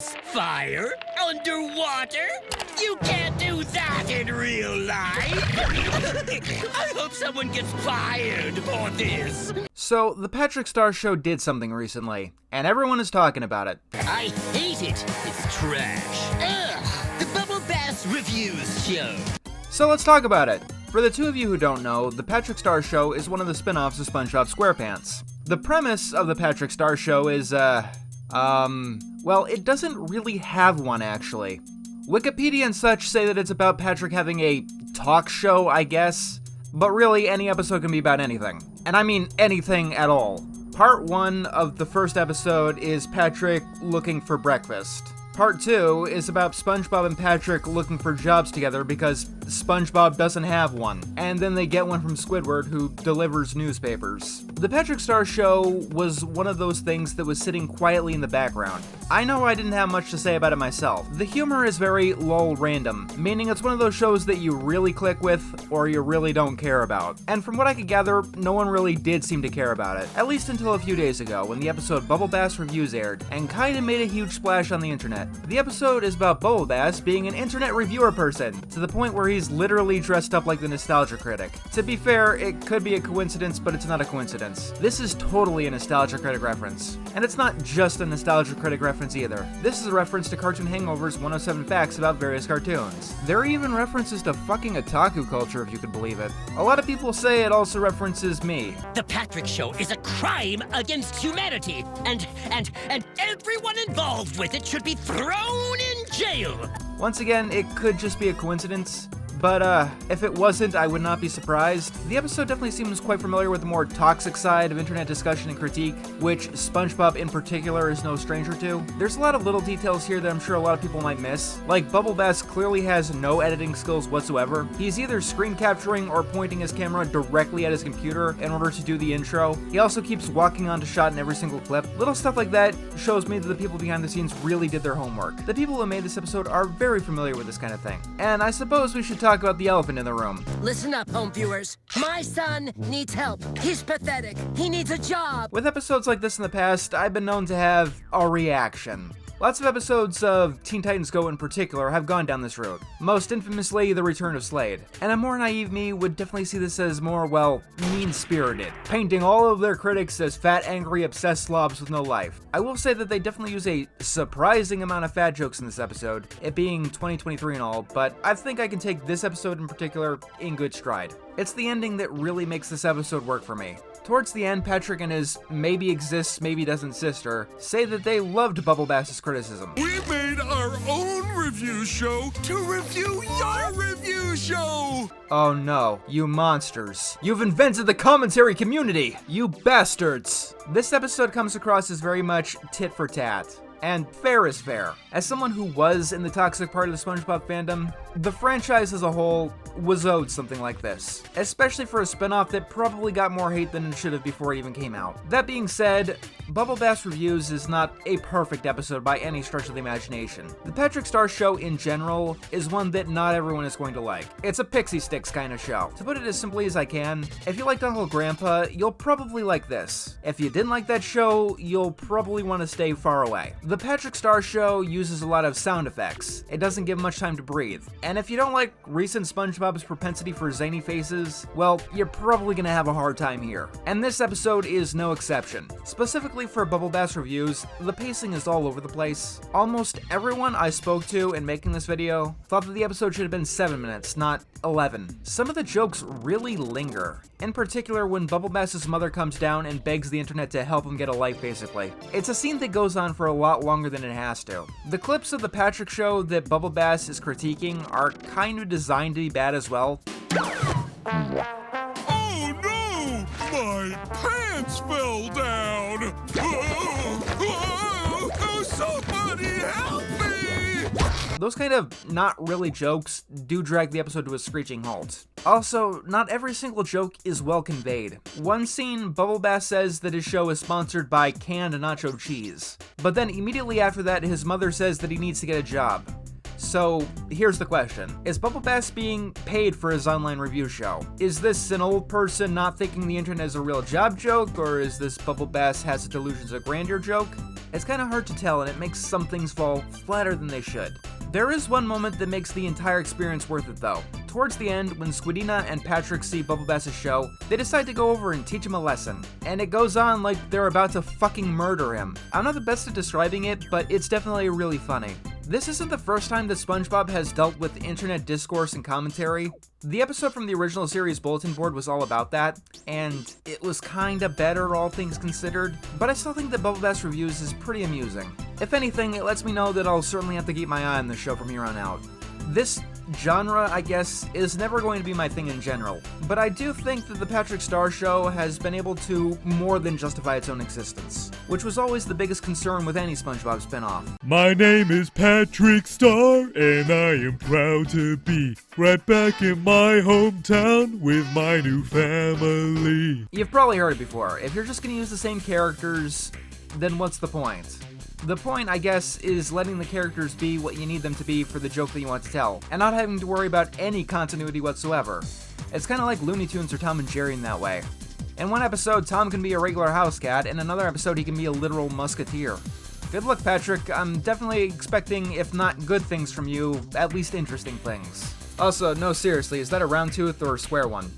Fire? Underwater? You can't do that in real life! I hope someone gets fired for this! So, the Patrick Star Show did something recently, and everyone is talking about it. I hate it! It's trash! Ugh! The Bubble Bass Reviews Show! So let's talk about it. For the two of you who don't know, the Patrick Star Show is one of the spin-offs of SpongeBob SquarePants. The premise of the Patrick Star Show is, well, it doesn't really have one, actually. Wikipedia and such say that it's about Patrick having a talk show, I guess, but really any episode can be about anything. And I mean anything at all. Part 1 of the first episode is Patrick looking for breakfast. Part 2 is about SpongeBob and Patrick looking for jobs together because SpongeBob doesn't have one, and then they get one from Squidward, who delivers newspapers. The Patrick Star Show was one of those things that was sitting quietly in the background. I know I didn't have much to say about it myself. The humor is very lol random, meaning it's one of those shows that you really click with, or you really don't care about. And from what I could gather, no one really did seem to care about it, at least until a few days ago, when the episode Bubble Bass Reviews aired, and kinda made a huge splash on the internet. The episode is about Bubble Bass being an internet reviewer person, to the point where he's literally dressed up like the Nostalgia Critic. To be fair, it could be a coincidence, but it's not a coincidence. This is totally a Nostalgia Critic reference. And it's not just a Nostalgia Critic reference either. This is a reference to Cartoon Hangover's 107 Facts about various cartoons. There are even references to fucking otaku culture, if you could believe it. A lot of people say it also references me. The Patrick Show is a crime against humanity, and everyone involved with it should be thrown in jail! Once again, it could just be a coincidence, but if it wasn't, I would not be surprised. The episode definitely seems quite familiar with the more toxic side of internet discussion and critique, which SpongeBob in particular is no stranger to. There's a lot of little details here that I'm sure a lot of people might miss. Like, Bubble Bass clearly has no editing skills whatsoever. He's either screen capturing or pointing his camera directly at his computer in order to do the intro. He also keeps walking onto shot in every single clip. Little stuff like that shows me that the people behind the scenes really did their homework. The people who made this episode are very familiar with this kind of thing. And I suppose we should talk about the elephant in the room. Listen up, home viewers. My son needs help. He's pathetic. He needs a job. With episodes like this in the past, I've been known to have a reaction. Lots of episodes of Teen Titans Go in particular have gone down this road. Most infamously, The Return of Slade. And a more naive me would definitely see this as more, well, mean-spirited, painting all of their critics as fat, angry, obsessed slobs with no life. I will say that they definitely use a surprising amount of fat jokes in this episode, it being 2023 and all, but I think I can take this episode in particular in good stride. It's the ending that really makes this episode work for me. Towards the end, Patrick and his maybe exists, maybe doesn't sister say that they loved Bubble Bass's criticism. We made our own review show to review your review show! Oh no, you monsters. You've invented the commentary community, you bastards! This episode comes across as very much tit for tat. And fair is fair. As someone who was in the toxic part of the SpongeBob fandom, the franchise as a whole was owed something like this, especially for a spinoff that probably got more hate than it should have before it even came out. That being said, Bubble Bass Reviews is not a perfect episode by any stretch of the imagination. The Patrick Star Show in general is one that not everyone is going to like. It's a Pixie Sticks kind of show. To put it as simply as I can, if you liked Uncle Grandpa, you'll probably like this. If you didn't like that show, you'll probably want to stay far away. The Patrick Star Show uses a lot of sound effects. It doesn't give much time to breathe. And if you don't like recent SpongeBob's propensity for zany faces, well, you're probably gonna have a hard time here. And this episode is no exception. Specifically for Bubble Bass Reviews, the pacing is all over the place. Almost everyone I spoke to in making this video thought that the episode should have been 7 minutes, not 11. Some of the jokes really linger. In particular, when Bubble Bass's mother comes down and begs the internet to help him get a life, basically. It's a scene that goes on for a lot longer than it has to. The clips of the Patrick Show that Bubble Bass is critiquing are kind of designed to be bad as well. Oh no! My pants fell down! Oh, somebody help me! Those kind of not really jokes do drag the episode to a screeching halt. Also, not every single joke is well conveyed. One scene, Bubble Bass says that his show is sponsored by canned nacho cheese. But then immediately after that, his mother says that he needs to get a job. So, here's the question. Is Bubble Bass being paid for his online review show? Is this an old person not thinking the internet is a real job joke, or is this Bubble Bass has delusions of grandeur joke? It's kind of hard to tell, and it makes some things fall flatter than they should. There is one moment that makes the entire experience worth it though. Towards the end, when Squidina and Patrick see Bubblebass's show, they decide to go over and teach him a lesson. And it goes on like they're about to fucking murder him. I'm not the best at describing it, but it's definitely really funny. This isn't the first time that SpongeBob has dealt with internet discourse and commentary. The episode from the original series bulletin board was all about that, and it was kinda better all things considered, but I still think that Bubblebass Reviews is pretty amusing. If anything, it lets me know that I'll certainly have to keep my eye on the show from here on out. This genre, I guess, is never going to be my thing in general, but I do think that the Patrick Star Show has been able to more than justify its own existence, which was always the biggest concern with any SpongeBob spinoff. My name is Patrick Star, and I am proud to be right back in my hometown with my new family. You've probably heard it before. If you're just gonna use the same characters, then what's the point? The point, I guess, is letting the characters be what you need them to be for the joke that you want to tell, and not having to worry about any continuity whatsoever. It's kinda like Looney Tunes or Tom and Jerry in that way. In one episode, Tom can be a regular house cat, in another episode he can be a literal musketeer. Good luck, Patrick. I'm definitely expecting, if not good things from you, at least interesting things. Also, no, seriously, is that a round tooth or a square one?